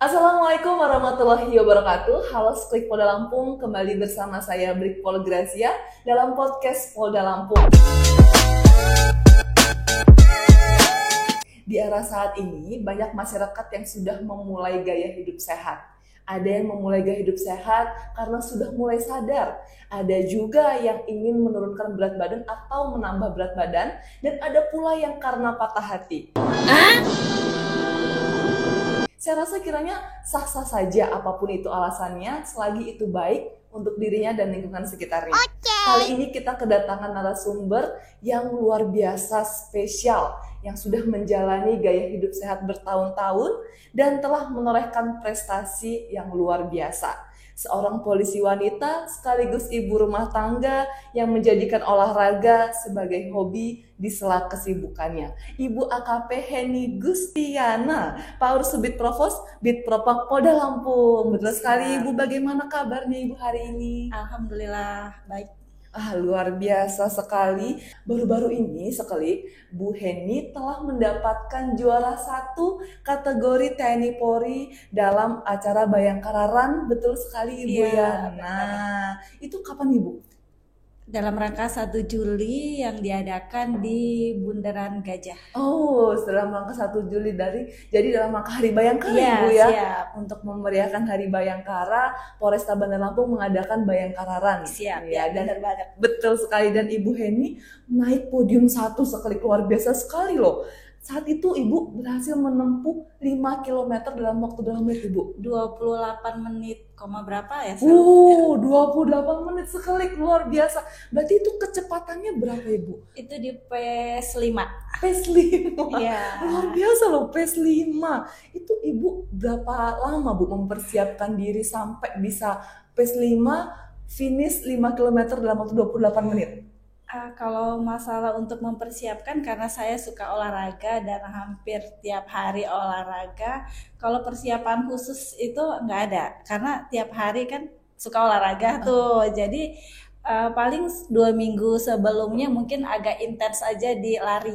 Assalamualaikum warahmatullahi wabarakatuh. Halo Sklik Polda Lampung, kembali bersama saya Brigpol Gracia dalam podcast Polda Lampung. Di era saat ini, banyak masyarakat yang sudah memulai gaya hidup sehat. Ada yang memulai gaya hidup sehat karena sudah mulai sadar. Ada juga yang ingin menurunkan berat badan atau menambah berat badan. Dan ada pula yang karena patah hati. Saya rasa kiranya sah-sah saja apapun itu alasannya, selagi itu baik untuk dirinya dan lingkungan sekitarnya. Kali ini kita kedatangan narasumber yang luar biasa spesial, yang sudah menjalani gaya hidup sehat bertahun-tahun dan telah menorehkan prestasi yang luar biasa. Seorang polisi wanita sekaligus ibu rumah tangga yang menjadikan olahraga sebagai hobi di sela kesibukannya. Ibu AKP Heni Gustiana, Paur Subit Provos, Bit Propam Polda Lampung. Betul sekali Ibu, bagaimana kabarnya Ibu hari ini? Alhamdulillah, baik. Luar biasa sekali. Baru-baru ini sekali Bu Heni telah mendapatkan juara 1 kategori TNI Polri dalam acara Bayangkara Run. Betul sekali Ibu ya. Nah, itu kapan Ibu? Dalam rangka 1 Juli yang diadakan di Bundaran Gajah. Dalam rangka 1 Juli jadi dalam rangka Hari Bayangkara Ibu ya. Siap. Untuk memeriahkan Hari Bayangkara, Polresta Bandar Lampung mengadakan Bayangkara Run. Siap, ya, dan benar banget. Betul sekali, dan Ibu Heni naik podium 1 sekali, luar biasa sekali loh. Saat itu Ibu berhasil menempuh 5 km dalam waktu berapa menit Ibu? 28 menit, berapa ya? 28 menit sekali, luar biasa. Berarti itu kecepatannya berapa Ibu? Itu di PS5. PS5? Iya. Luar biasa loh, PS5. Itu Ibu berapa lama Bu mempersiapkan diri sampai bisa PS5 finish 5 km dalam waktu 28 menit? Kalau masalah untuk mempersiapkan, karena saya suka olahraga dan hampir tiap hari olahraga. Kalau persiapan khusus itu nggak ada, karena tiap hari kan suka olahraga tuh. Jadi paling 2 minggu sebelumnya mungkin agak intens aja di lari.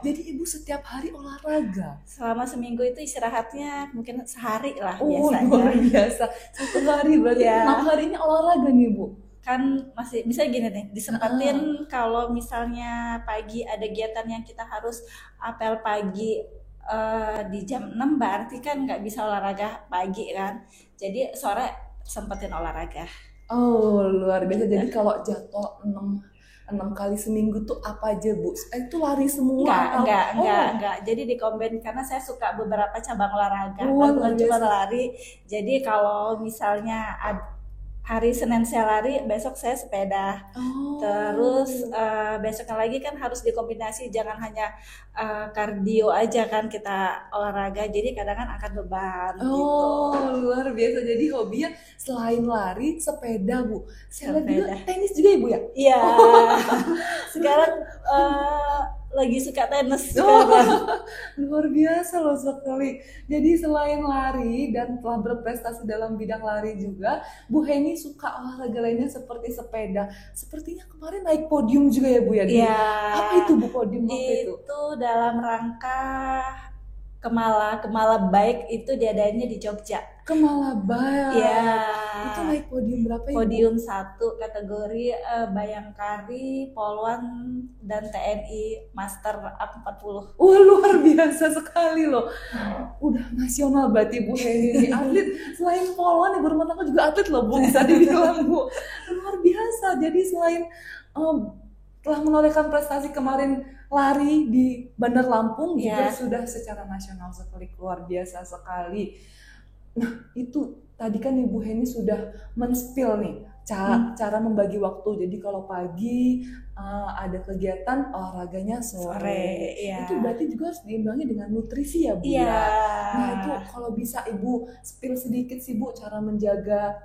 Jadi Ibu setiap hari olahraga? Selama seminggu itu istirahatnya mungkin sehari lah biasanya. Luar biasa, 1 hari berarti 6 harinya olahraga nih Bu? Kan masih bisa gini nih, disempatin kalau misalnya pagi ada kegiatan yang kita harus apel pagi di jam 6, berarti kan nggak bisa olahraga pagi kan, jadi sore sempetin olahraga. Luar biasa. Jadi kalau jadwal 6 kali seminggu tuh apa aja Bu? Itu lari semua? Enggak. Jadi dikombin, karena saya suka beberapa cabang olahraga, bukan cuma lari. Jadi kalau misalnya hari Senin saya lari, besok saya sepeda. Terus besoknya lagi kan harus dikombinasi, jangan hanya kardio aja kan kita olahraga, jadi kadang kan akan beban gitu. Luar biasa. Jadi hobinya selain lari, sepeda Bu. Saya lihat juga tenis juga Ibu ya? Iya. Sekarang lagi suka tenis. Luar biasa loh sekali. Jadi selain lari dan telah berprestasi dalam bidang lari juga, Bu Heni suka olahraga lainnya seperti sepeda. Sepertinya kemarin naik podium juga ya Bu ya? Iya. Apa itu Bu podium waktu itu? Itu dalam rangka Kemala Bike, itu diadainnya di Jogja. Kemala Bike. Iya. Itu naik podium berapa Ibu? Podium 1 kategori Bayangkari, Polwan, dan TNI Master A40. Luar biasa sekali loh. Udah nasional berarti Bu Heni ini. Atlet selain Polwan, ibu rumah tangga juga atlet loh Bu, bisa dibilang Bu. Luar biasa. Jadi selain telah menorehkan prestasi kemarin lari di Bandar Lampung, juga sudah secara nasional sekali, luar biasa sekali. Nah, itu tadi kan Ibu Heni sudah men-spill nih cara membagi waktu. Jadi kalau pagi ada kegiatan, olahraganya sore. Itu berarti juga harus diimbangi dengan nutrisi ya Bu ya. Nah, itu kalau bisa Ibu spill sedikit sih Bu, cara menjaga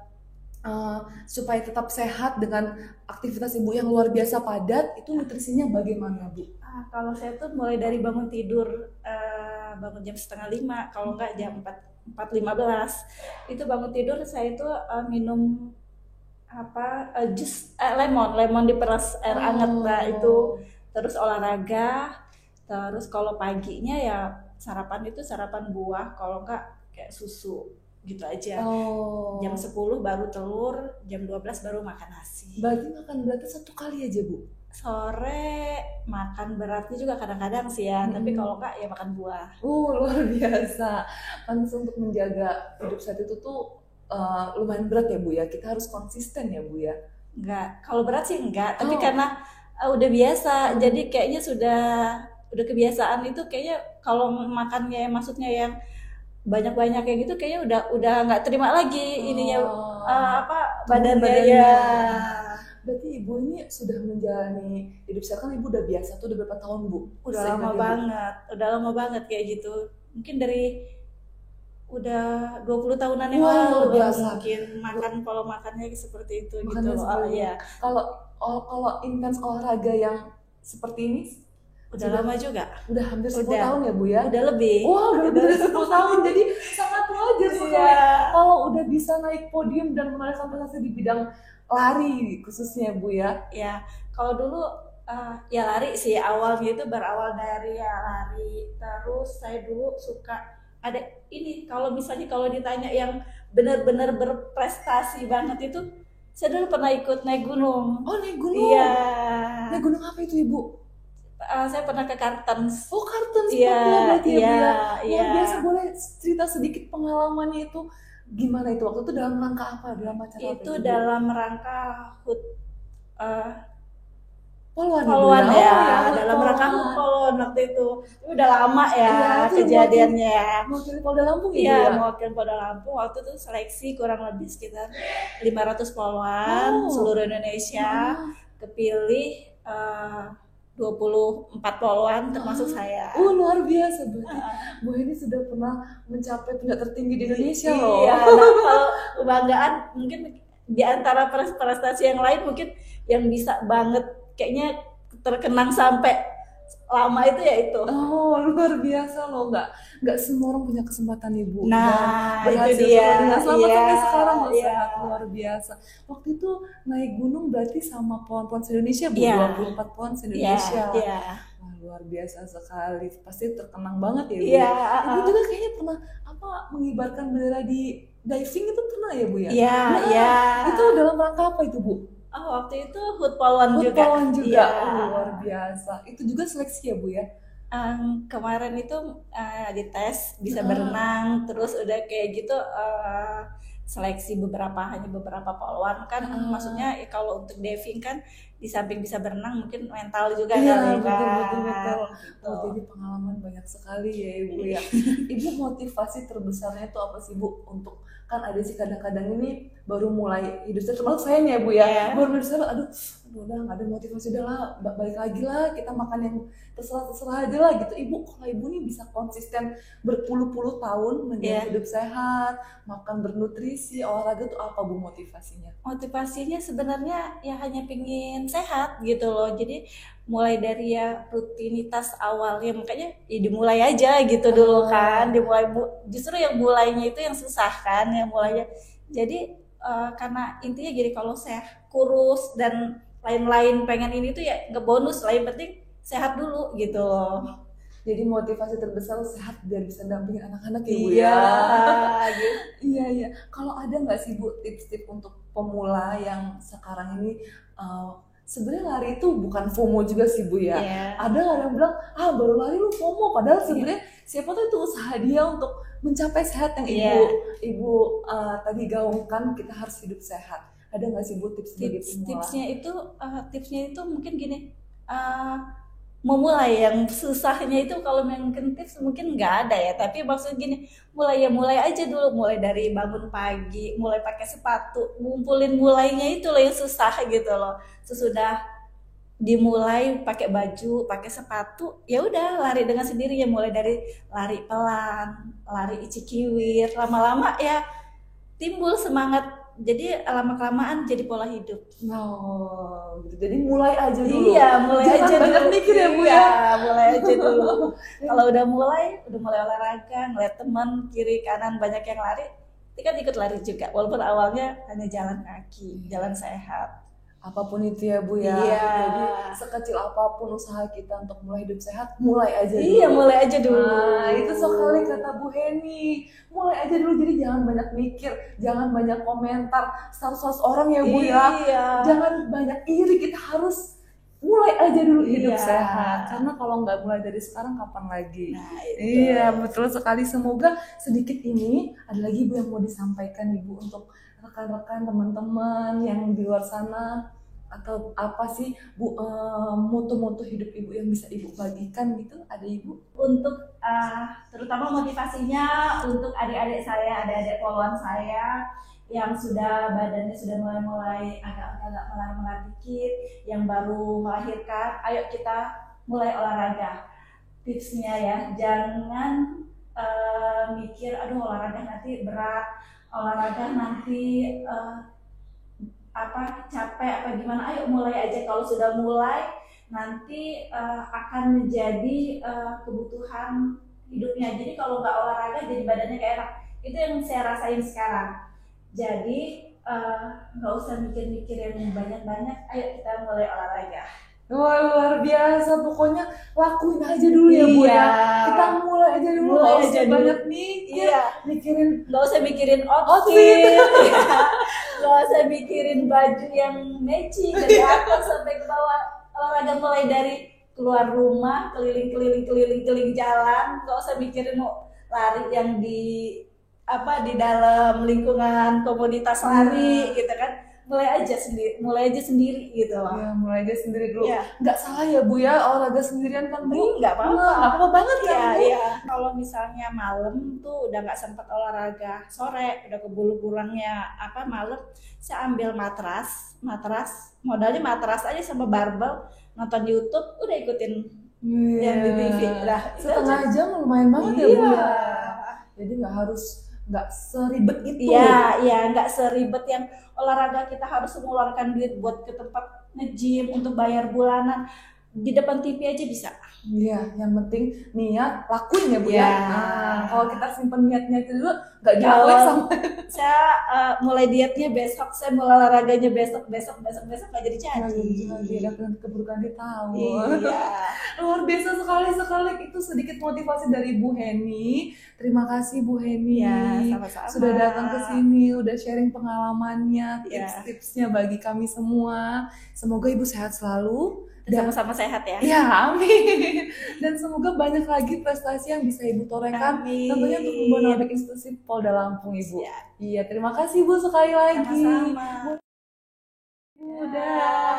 supaya tetap sehat dengan aktivitas Ibu yang luar biasa padat, itu nutrisinya bagaimana Bu? Kalau saya tuh mulai dari bangun tidur, bangun jam 4:30, kalau enggak jam 4:15. Itu bangun tidur saya itu minum jus lemon diperas air hangat, nah itu. Terus olahraga, terus kalau paginya ya sarapan buah, kalau enggak kayak susu gitu aja. Oh. Jam 10 baru telur, jam 12 baru makan nasi. Berarti satu kali aja Bu? Sore makan beratnya juga kadang-kadang sih ya, tapi kalau enggak ya makan buah. Luar biasa. Pantes untuk menjaga hidup sehat itu tuh lumayan berat ya Bu ya. Kita harus konsisten ya Bu ya. Enggak, kalau berat sih enggak, tapi karena udah biasa, jadi kayaknya udah kebiasaan itu kayaknya kalau makannya maksudnya yang banyak-banyak kayak gitu kayaknya udah nggak terima lagi ininya badannya ya. Berarti Ibu ini sudah menjalani hidup sehat kan Ibu udah biasa tuh udah berapa tahun Bu? Udah lama banget kayak gitu. Mungkin dari udah 20 tahunan yang lalu mungkin makan pola makannya seperti itu gitu. Ya. Kalau intens olahraga yang seperti ini udah lama juga. Udah hampir 10 tahun ya Bu ya? Udah lebih. Wah, udah lebih dari 10 tahun. Jadi sangat wajar sekali kalau udah bisa naik podium dan menorehkan prestasi di bidang lari khususnya Bu ya. Ya, kalau dulu ya lari sih, awalnya itu berawal dari ya lari. Terus saya dulu suka ada ini, kalau misalnya kalau ditanya yang benar-benar berprestasi banget itu, saya dulu pernah ikut naik gunung. Oh, naik gunung? Iya. Naik gunung apa itu Ibu? Saya pernah ke Kartens. Oh, Kartens. Iya, berarti ya Bu ya. Iya. Biasa boleh cerita sedikit pengalamannya itu gimana itu waktu itu dalam rangka apa? Dalam acara apa? Itu dalam rangka HUT Poluan ya, dalam rangka HUT Poluan waktu itu. Udah lama ya kejadiannya. Mewakili Polda Lampung ya? Iya, mewakili Polda Lampung. Waktu itu seleksi kurang lebih sekitar 500 poluan seluruh Indonesia. Kepilih 24 poluan termasuk saya. Luar biasa berarti. Bu ini sudah pernah mencapai tingkat tertinggi di Indonesia loh. Iya, kalau kebanggaan mungkin di antara prestasi yang lain mungkin yang bisa banget kayaknya terkenang sampai lama itu ya itu. Luar biasa loh, nggak semua orang punya kesempatan Ibu. Nah, itu dia. Dengan selamat sampai sekarang loh, sehat luar biasa. Waktu itu naik gunung berarti sama pohon-pohon se-Indonesia Bu, 24 pohon se-Indonesia. Iya. Wah, luar biasa sekali. Pasti terkenang banget ya Bu. Iya. Ibu juga kayaknya pernah mengibarkan bendera di diving itu pernah ya Bu ya? Iya. Itu dalam rangka apa itu Bu? Waktu itu HUT Poluan juga. Poluan juga. Luar biasa. Itu juga seleksi ya Bu ya? Kemarin itu dites bisa berenang, terus udah kayak gitu seleksi hanya beberapa poluan kan. Maksudnya kalau untuk diving kan di samping bisa berenang mungkin mental juga kan. Betul. Jadi pengalaman banyak sekali ya Ibu ya. Ibu motivasi terbesarnya itu apa sih Bu untuk kan ada sih kadang-kadang ini baru mulai hidup saya termasuk saya nih ya Bu ya. Baru hidup saya udah nggak ada motivasi, udah lah balik lagi lah kita makan yang terserah aja lah gitu. Ibu kalau Ibu nih bisa konsisten berpuluh-puluh tahun menjaga hidup sehat, makan bernutrisi, olahraga tuh apa Bu motivasinya? Motivasinya sebenarnya ya hanya pingin sehat gitu loh. Jadi mulai dari ya rutinitas awalnya, makanya ya dimulai aja gitu dulu kan. Justru yang mulainya itu yang susah kan, yang mulainya. Jadi karena intinya jadi kalau saya kurus dan lain-lain pengen ini tuh ya nggak bonus lah, yang penting sehat dulu gitu loh. Jadi motivasi terbesar sehat biar bisa dampingin anak-anak ya Bu ya. Gitu. Iya. Kalau ada nggak sih Bu tips-tips untuk pemula yang sekarang ini sebenarnya lari itu bukan FOMO juga sih Bu ya. Ada yang bilang baru lari lu FOMO, padahal sebenarnya siapa tuh itu usaha dia untuk mencapai sehat yang ibu tadi gaungkan, kita harus hidup sehat. Ada nggak sih Bu tips bagi pemula? Tipsnya itu mungkin gini, memulai yang susahnya itu kalau mungkin tips mungkin nggak ada ya, tapi maksud gini, mulai aja dulu, mulai dari bangun pagi, mulai pakai sepatu, mulainya itu loh yang susah gitu loh. Sesudah dimulai pakai baju, pakai sepatu, ya udah lari dengan sendirinya, mulai dari lari pelan, lari icikiwir, lama-lama ya timbul semangat. Jadi lama-kelamaan jadi pola hidup. Gitu. Jadi mulai aja dulu. Iya, mulai jangan aja banyak dulu. Mikir ya Bu ya. Mulai aja dulu. Kalau udah mulai olahraga, ngeliat teman kiri kanan banyak yang lari, kan ikut lari juga. Walaupun awalnya hanya jalan kaki, jalan sehat. apapun itu ya Bu ya. Iya. Jadi sekecil apapun usaha kita untuk mulai hidup sehat, mulai aja dulu. Iya, mulai aja dulu. Nah, itu sekali kata Bu Heni. Mulai aja dulu, jadi jangan banyak mikir, jangan banyak komentar status orang ya Bu ya. Iya. Jangan banyak iri, kita harus mulai aja dulu hidup Iya. sehat. Karena kalau nggak mulai dari sekarang kapan lagi? Nah, itu. Iya, betul sekali. Semoga sedikit ini ada lagi Bu yang mau disampaikan Ibu untuk rekan-rekan teman-teman yang di luar sana, atau apa sih Bu, moto-moto hidup Ibu yang bisa Ibu bagikan gitu, ada Ibu? Untuk terutama motivasinya untuk adik-adik saya, adik-adik poluan saya yang sudah badannya sudah mulai agak melar-melar dikit, yang baru melahirkan, ayo kita mulai olahraga. Tipsnya ya, jangan mikir aduh olahraga nanti berat, olahraga nanti capek apa gimana. Ayo mulai aja. Kalau sudah mulai nanti akan menjadi kebutuhan hidupnya. Jadi kalau nggak olahraga jadi badannya kayak enak. Itu yang saya rasain sekarang. Jadi nggak usah mikir-mikir yang banyak-banyak. Ayo kita mulai olahraga. Wah, luar biasa, pokoknya lakuin aja dulu ya Bu ya. Kita mulai aja dulu, Mulai nggak usah aja dulu. banyak mikir, Iya. mikirin Nggak usah mikirin outfit, nggak usah mikirin baju yang matching dari atas sampai ke bawah. Olahraga mulai dari keluar rumah, keliling jalan, nggak usah mikirin mau lari yang di dalam lingkungan komunitas lari gitu kan. Mulai aja sendiri gitu loh. Ya, mulai aja sendiri dulu. Iya. Nggak salah ya Bu ya, olahraga sendirian kan Bu? Nggak apa-apa. Nggak apa-apa banget kan Bu? Iya. Kalau misalnya malam tuh udah nggak sempat olahraga, sore udah keburu pulangnya malam, saya ambil matras, modalnya matras aja sama barbel, nonton YouTube, udah ikutin yang di TV. Lah, setengah jam lumayan banget ya Bu Iya. ya. Jadi nggak seribet itu. Iya, nggak seribet yang olahraga kita harus mengeluarkan duit buat ke tempat nge-gym untuk bayar bulanan. Di depan TV aja bisa. Iya, yang penting niat, lakuin ya Bu ya. Iya. Nah, kalau kita simpen niatnya itu dulu, nggak dilakuin sampai. Saya mulai dietnya besok, saya mulai olahraganya besok nggak jadi jadi. Udah keburu ganti tahun. Iya. Luar biasa sekali itu sedikit motivasi dari Bu Heni. Terima kasih Bu Heni. Ya, sama-sama. Sudah datang ke sini, udah sharing pengalamannya, Ya. tips-tipsnya bagi kami semua. Semoga Ibu sehat selalu. Dan sama-sama sehat ya. Ya, amin. Dan semoga banyak lagi prestasi yang bisa Ibu torehkan. Amin. Tentunya untuk membuat Anak Institusi Polda Lampung Ibu. Siap. Iya, terima kasih Bu sekali lagi. Sama-sama. Udah.